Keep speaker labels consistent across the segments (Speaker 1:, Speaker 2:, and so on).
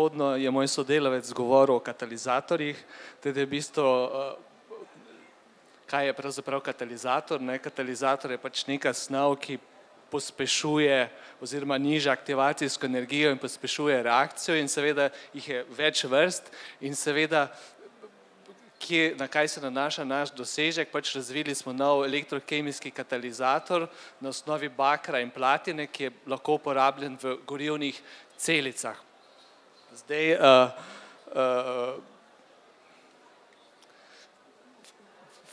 Speaker 1: predhodno je moj sodelavec govoril o katalizatorjih, teda je v bistvu, kaj je pravzaprav katalizator, ne? Katalizator je pač neka snov, ki pospešuje oziroma niža aktivacijsko energijo in pospešuje reakcijo in seveda jih je več vrst in seveda na kaj se nanaša naš dosežek, pač razvili smo nov elektrokemijski katalizator na osnovi bakra in platine, ki je lahko uporabljen v gorivnih celicah. Zdaj,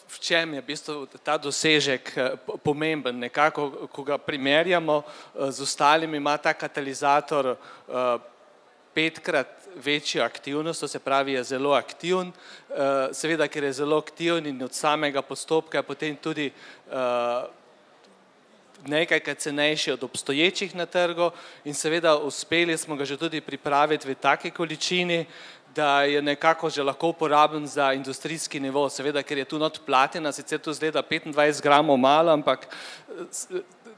Speaker 1: v čem je v bistvu ta dosežek pomemben? Nekako, ko ga primerjamo z ostalimi, ima ta katalizator 5-krat večjo aktivnost, to se pravi, je zelo aktiven, seveda, ker je zelo aktiven in od samega postopka je potem tudi nekajkrat cenejši od obstoječih na trgu in seveda uspeli smo ga že tudi pripraviti v taki količini, da je nekako že lahko uporaben za industrijski nivo, seveda, ker je tu not platina, sicer tu zgleda 25 gramov malo, ampak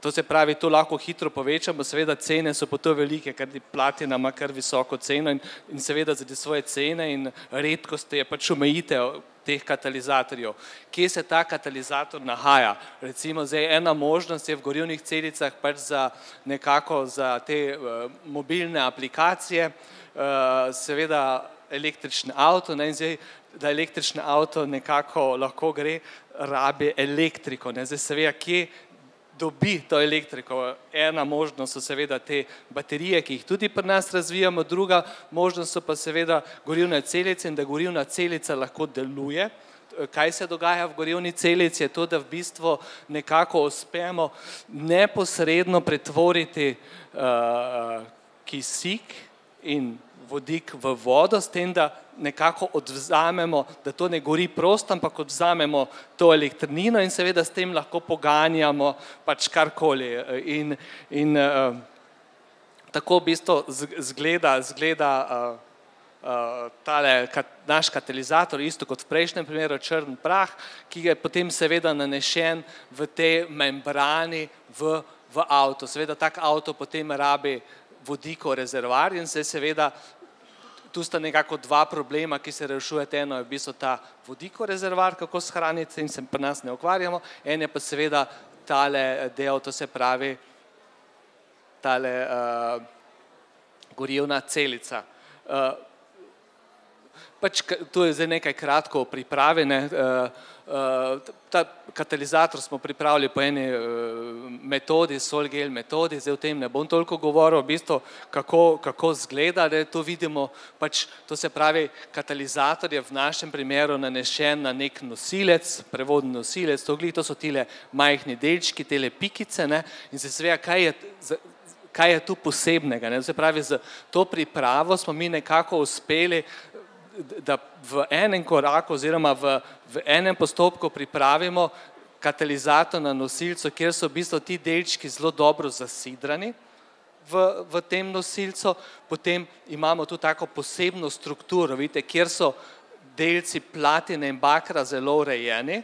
Speaker 1: to se pravi, to lahko hitro povečamo, seveda cene so pa to velike, ker platina ima kar visoko ceno in seveda zaradi svoje cene in redkosti je pač omejitev teh katalizatorjev. Kje se ta katalizator nahaja? Recimo zdaj ena možnost je v gorivnih celicah pač za nekako za te mobilne aplikacije, seveda električni avto, in zdaj, da električni avto nekako lahko gre, rabi elektriko, zdaj seveda, kje dobi to elektriko. Ena možnost so seveda te baterije, ki jih tudi pri nas razvijamo, druga možnost so pa seveda gorivne celice in da gorivna celica lahko deluje. Kaj se dogaja v gorivni celici, je to, da v bistvu nekako uspemo neposredno pretvoriti kisik in vodik v vodo, s tem, da nekako odvzamemo, da to ne gori prosto, ampak odvzamemo to elektrnino in seveda s tem lahko poganjamo pač karkoli. In tako v bistvu zgleda tale naš katalizator, isto kot v prejšnjem primeru črn prah, ki je potem seveda nanešen v tej membrani v avto. Seveda tak avto potem rabi vodikov rezervoar in se seveda tu sta nekako dva problema, ki se rešujete. Eno je v bistvu ta vodikov rezervoar, kako shraniti, in se pri nas ne ukvarjamo. En je pa seveda tale del, to se pravi tale gorivna celica. Pač tu je zdaj nekaj kratko o pripravi. Ta katalizator smo pripravili po eni metodi, Solgel metodi, zdaj o tem ne bom toliko govoril, v bistvu kako zgleda, da tu vidimo, pač to se pravi, katalizator je v našem primeru nanešen na nek nosilec, prevodni nosilec, to so tile majhni delčki, tele pikice, in se seveda, kaj je tu posebnega, se pravi, z to pripravo smo mi nekako uspeli, da v enem koraku oziroma v enem postopku pripravimo katalizator na nosilcu, kjer so v bistvu ti delčki zelo dobro zasidrani v tem nosilcu, potem imamo tu tako posebno strukturo, vidite, kjer so delci platine in bakra zelo urejeni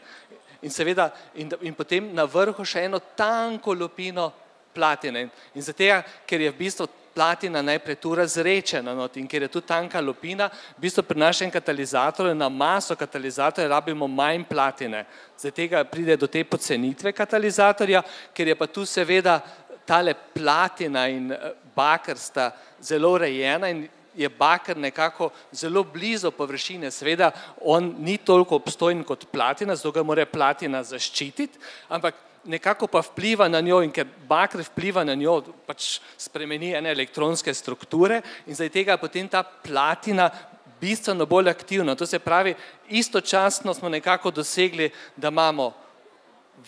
Speaker 1: in seveda in potem na vrhu še eno tanko lupino platine in zato, ker je v bistvu platina najprej tu razrečena in ker je tu tanka lupina, v bistvu pri našem katalizatorju na maso katalizatorja rabimo manj platine. Zato pride do te pocenitve katalizatorja, ker je pa tu seveda tale platina in baker sta zelo urejena in je baker nekako zelo blizu površine. Seveda on ni toliko obstojen kot platina, zato ga mora platina zaščititi, ampak nekako pa vpliva na njo in ker baker vpliva na njo, pač spremeni ene elektronske strukture in zaradi tega potem ta platina bistveno bolj aktivna. To se pravi, istočasno smo nekako dosegli, da imamo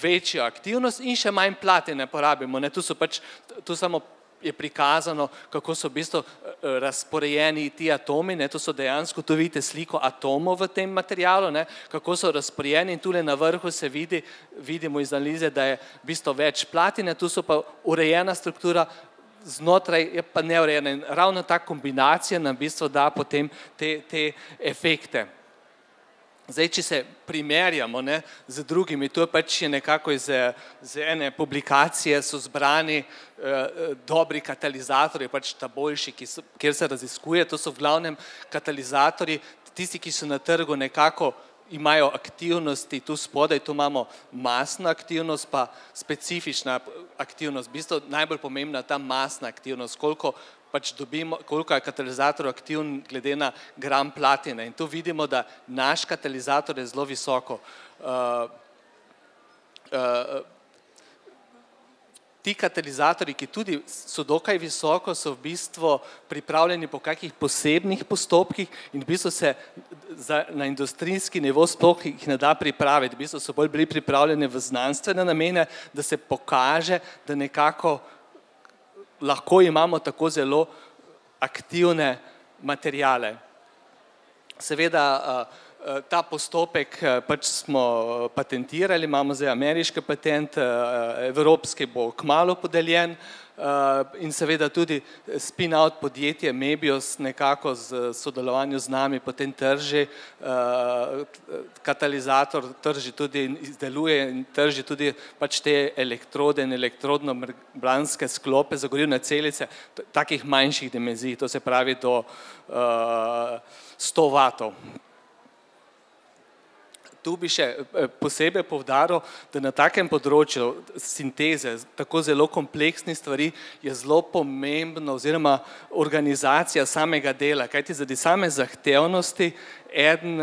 Speaker 1: večjo aktivnost in še manj platine porabimo. Tu samo je prikazano, kako so v bistvu razporejeni ti atomi, to so dejansko, tu vidite sliko atomov v tem materialu, kako so razporejeni in tule na vrhu se vidimo iz analize, da je v bistvu več platine, tu so pa urejena struktura, znotraj je pa neurejena in ravno ta kombinacija nam v bistvu da potem te efekte. Zdaj, če se primerjamo z drugimi, to je pač nekako iz ene publikacije, so zbrani dobri katalizatorji, pač ta boljši, kjer se raziskuje, to so v glavnem katalizatorji, tisti, ki so na trgu nekako imajo aktivnosti, tu spodaj, tu imamo masna aktivnost, pa specifična aktivnost, v bistvu najbolj pomembna ta masna aktivnost, koliko pač dobimo, koliko je katalizator aktivn glede na gram platine. In tu vidimo, da naš katalizator je zelo visoko. Ti katalizatorji, ki tudi so dokaj visoko, so v bistvu pripravljeni po kakih posebnih postopkih in v bistvu se na industrijski nivo sploh jih ne da pripraviti. V bistvu so bolj bili pripravljeni v znanstvene namene, da se pokaže, da nekako lahko imamo tako zelo aktivne materijale. Seveda ta postopek pač smo patentirali, imamo zdaj ameriški patent, evropski bo kmalu podeljen in seveda tudi spin-out podjetje Mebius nekako z sodelovanju z nami potem trži katalizator, trži tudi in izdeluje in trži tudi pač te elektrode in elektrodno-membranske sklope za gorivne celice takih manjših dimenzij, to se pravi do 100 vatov. Tu bi še posebej poudaril, da na takem področju sinteze, tako zelo kompleksnih stvari, je zelo pomembno oziroma organizacija samega dela, kajti zaradi same zahtevnosti eden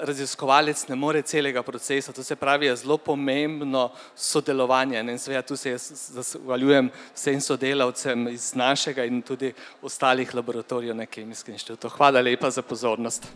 Speaker 1: raziskovalec ne more celega procesa, to se pravi, je zelo pomembno sodelovanje in seveda tu se jaz zahvaljujem vsem sodelavcem iz našega in tudi ostalih laboratorijev na Kemijskem inštitutu. Hvala lepa za pozornost.